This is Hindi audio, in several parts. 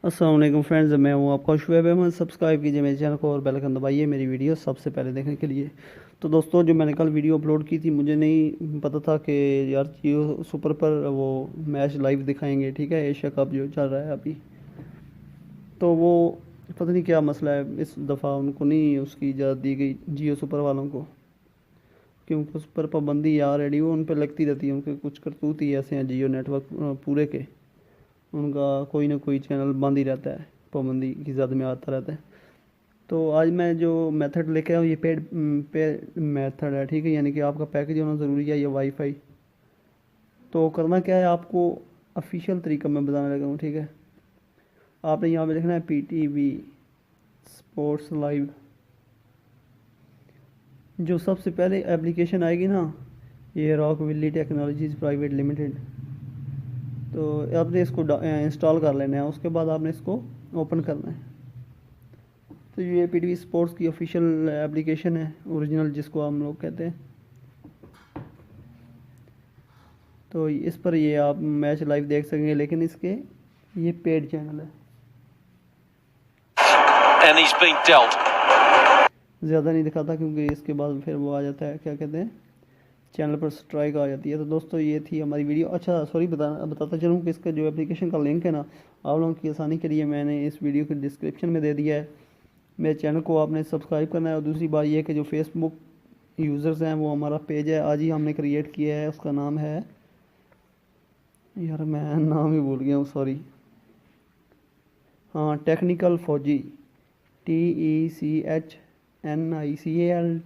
अस्सलाम वालेकुम फ्रेंड्स, मैं हूँ आपका शुएब अहमद। सब्सक्राइब कीजिए मेरे चैनल को और बेल आइकन दबाइए मेरी वीडियो सबसे पहले देखने के लिए। तो दोस्तों, जो मैंने कल वीडियो अपलोड की थी, मुझे नहीं पता था कि यार जियो सुपर पर वो मैच लाइव दिखाएंगे। ठीक है, एशिया कप जो चल रहा है अभी, तो वो पता नहीं क्या मसला है, इस दफ़ा उनको नहीं उसकी इजाज़त दी गई जियो सुपर वालों को, क्योंकि उस पर पाबंदी ऑलरेडी वो उन पर लगती रहती है। उनके कुछ करतूत ही ऐसे हैं जियो नेटवर्क पूरे के, उनका कोई ना कोई चैनल बंद ही रहता है, पाबंदी की ज़द में आता रहता है। तो आज मैं जो मेथड लेके आया हूँ, ये पेड मेथड है। ठीक है, यानी कि आपका पैकेज होना ज़रूरी है या वाईफाई। तो करना क्या है, आपको ऑफिशियल तरीका मैं बताने लगा हूँ। ठीक है, आपने यहाँ पे लिखना है PTV स्पोर्ट्स लाइव। जो सबसे पहले एप्लीकेशन आएगी ना, ये Rock Willy Technologies Private Limited, तो आपने इसको इंस्टॉल कर लेना है। उसके बाद आपने इसको ओपन करना है। तो ये PTV स्पोर्ट्स की ऑफिशियल एप्लीकेशन है, ओरिजिनल जिसको हम लोग कहते हैं। तो इस पर ये आप मैच लाइव देख सकेंगे, लेकिन इसके ये पेड चैनल है। ज़्यादा नहीं दिखाता, क्योंकि इसके बाद फिर वो आ जाता है, क्या कहते हैं, चैनल पर स्ट्राइक आ जाती है। तो दोस्तों, ये थी हमारी वीडियो। अच्छा सॉरी, बताता चलूँ कि इसका जो एप्लीकेशन का लिंक है ना, आप लोगों की आसानी के लिए मैंने इस वीडियो के डिस्क्रिप्शन में दे दिया है। मेरे चैनल को आपने सब्सक्राइब करना है। और दूसरी बात यह कि जो फेसबुक यूज़र्स हैं, वो हमारा पेज है, आज ही हमने क्रिएट किया है। उसका नाम है, यार मैं नाम ही भूल गया हूँ, सॉरी। हाँ, टेक्निकल फौजी, TECHNICAL,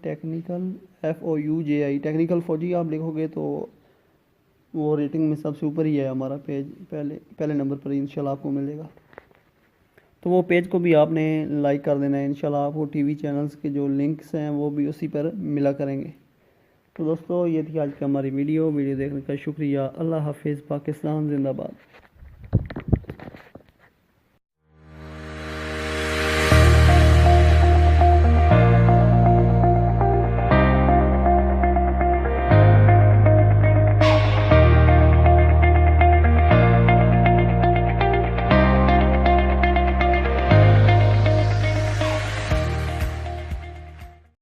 टेक्निकल FOUJI, टेक्निकल फौजी आप लिखोगे तो वो रेटिंग में सबसे ऊपर ही है हमारा पेज, पहले पहले नंबर पर इंशाल्लाह आपको मिलेगा। तो वो पेज को भी आपने लाइक कर देना है। इंशाल्लाह आपको टीवी चैनल्स के जो लिंक्स हैं वो भी उसी पर मिला करेंगे। तो दोस्तों, ये थी आज की हमारी वीडियो देखने का शुक्रिया। अल्लाह हाफिज़। पाकिस्तान जिंदाबाद।